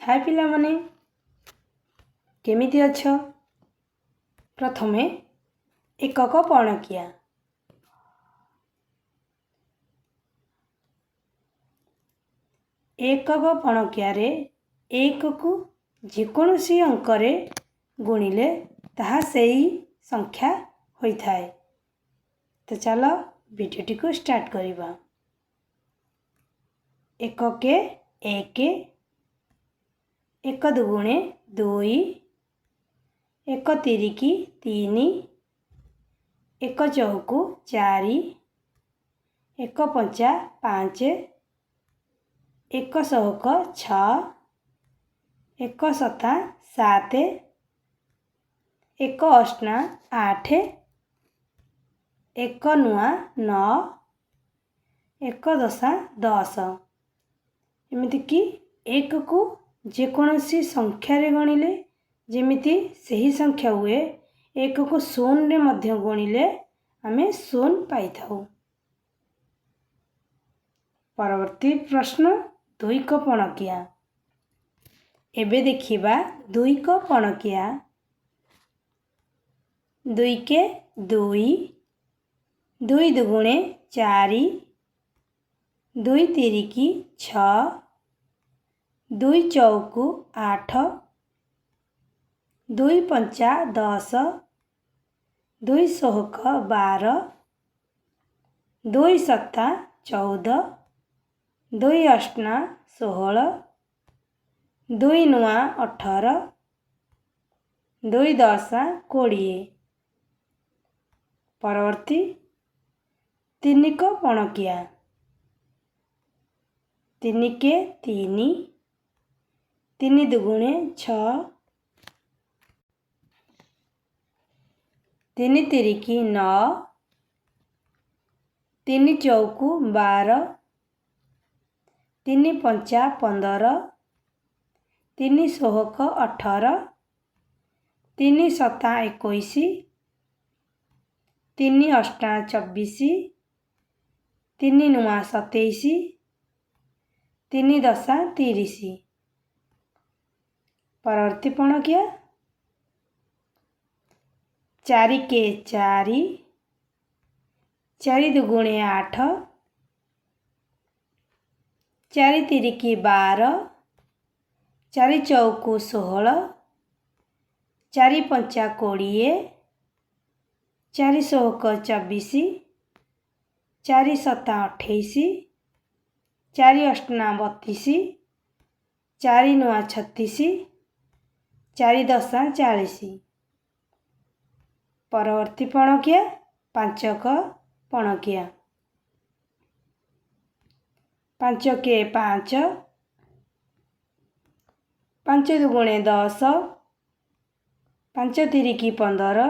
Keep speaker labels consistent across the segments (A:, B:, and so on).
A: हाय पिलामने केमिति अछ। प्रथमे एकक पणकिया। एकक पणकिया रे एक को जेकोसी अंक रे गुणिले ताहा सेही संख्या होई थाए। तो चलो वीडियोटी को स्टार्ट करिबा। एकके एक, एक दुगुणे दुई, एक तिरिकी तीन, एक चौकु चारि, एक पंचा पाँच, एक सहक छ, एक सता सात, एक अष्टा आठ, एक नुआ नौ, एक दशा दस। एमिति कि एक को जेकोसी संख्या रे गणिले जेमिति सही संख्या हुए, एक को शून्य रे मध्य गणिले आमे शून्य पाई थाउ। परवर्ती प्रश्न दुईक पणकिया। एबे देखिबा दुईक पणकिया। दुई के दुई, दुई दुगुणे चारि, दुई तिरिकी छ, दुई चौकु आठ, दुई पंचा दस, दुई सोहक बार, दुई सत्ता 14, दुई अष्टा 16, दुई नुआ 18, दुई दशा 20। परवर्ती तीनिक पणकिया। तीन के तीन, तीन दुगुणे छ, तीन तिरिकी 9, तीन चौकु 12, तीन पंचा 15, तीन सोहक 18, तीन सता 21, तीन अष्टा 24, तीन नुआ 27, तीन दशा 30। परवर्ती पणकिया। चारि के चारि, चारि दुगुणे 8, चारि तिरिकी 12, चारि चौकु 16, चारि पंचा 20, चारि सोहक 24, चारि सता 28, चारि अष्टा 32, चारि नुआ 36, चारि दशा 40। परवर्ती पणकिया पांचक पणकिया। पांच के पाँच, पांच दुगुणे 10, पांच तिरिकी 15,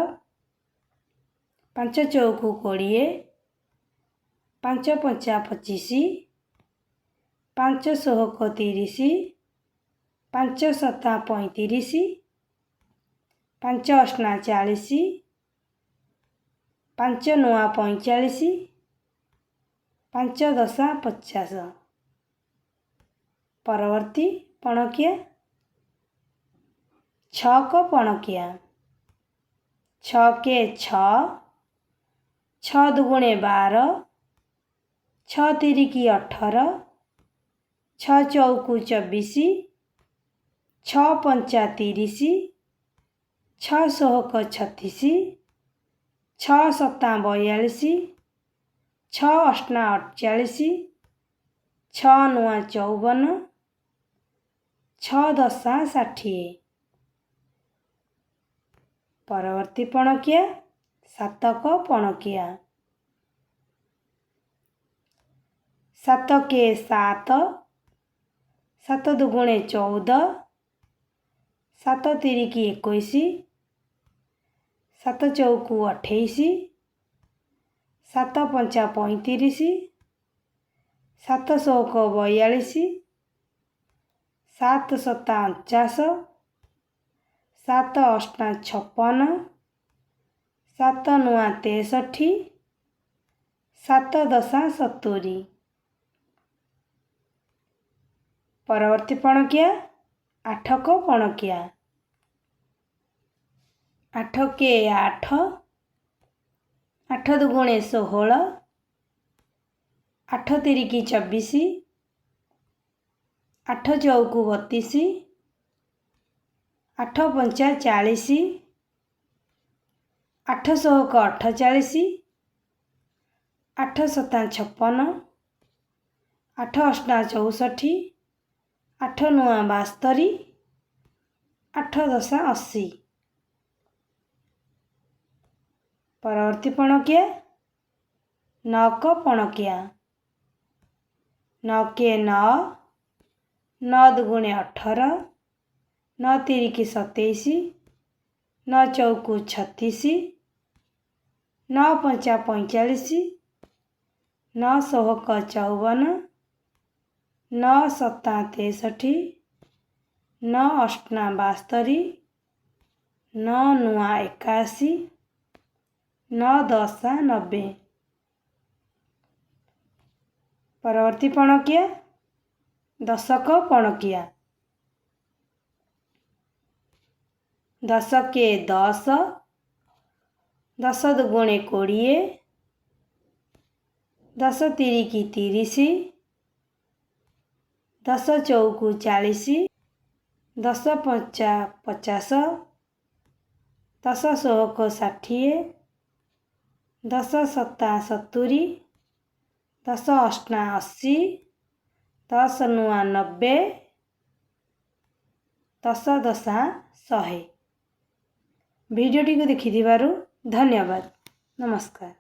A: पांच चौकु 20, पांच पंचा 25, पांच सोहक 30, पांच सता 35, पांच अष्टा 40, पांच नुआ 45, पांच दशा 50। परवर्ती पणकिया छक पणकिया। छ के छ, छ दुगुणे 12, छ तिरिकी 18, छ चौकु 24, छ पंचा 30, छ सोहक 36, छ सता 42, छ अष्टा 48, छ नुआ 54, छ दशा 60। परवर्ती पणकिया सातक पणकिया। सात के सात, सात दुगुणे 14, सात तिरिकी 21, सात चौकु 28, सात पंचा 35, सात सोहक 42, सात सता 49, सात अष्टा 56, सात नुआ 63, सात दशा 70। परवर्ती पणकिया ଆଠକ ପଣକିଆ। ଆଠକେ ଆଠ, ଆଠ ଦୁଗୁଣେ 16, ଆଠ ତିରିକି 24, ଆଠ ଚଉକୁ 32, ଆଠ ପଞ୍ଚା 40, ଆଠ ଶହକ 48, ଆଠ ସତା 56, ଆଠ ଅଷ୍ଟା 64, ଆଠ ନୂଆ 72, ଆଠ ଦଶା 80। ପରବର୍ତ୍ତୀ ପଣକିଆ ନକ ପଣକିଆ। ନକେ 9, 9 ଦୁଗୁଣେ 18, 9 ତିରିକି 27, 9 ଚଉକୁ 36, 9 ପଞ୍ଚା 45, 9 ଷୋହକ 54, 9 ସତା 63, 9 ଅଷ୍ଟା 72, 9 ନୂଆ 81, 9 ଦଶା 90। ପରବର୍ତ୍ତୀ ପଣକିଆ ଦଶକ ପଣକିଆ। ଦଶକେ 10, 10 ଦୁଗୁଣେ 20, 10 ତିରିକି 30, 10 ଚଉକୁ 40, 10 ପଞ୍ଚା 50, 10 ଷୋହକ 60, 10 ସତା 70, 10 ଅଷ୍ଟା 80, 10 ନୂଆ 90, 10 ଦଶା 100। ଭିଡ଼ିଓଟିକୁ ଦେଖିଥିବାରୁ ଧନ୍ୟବାଦ। ନମସ୍କାର।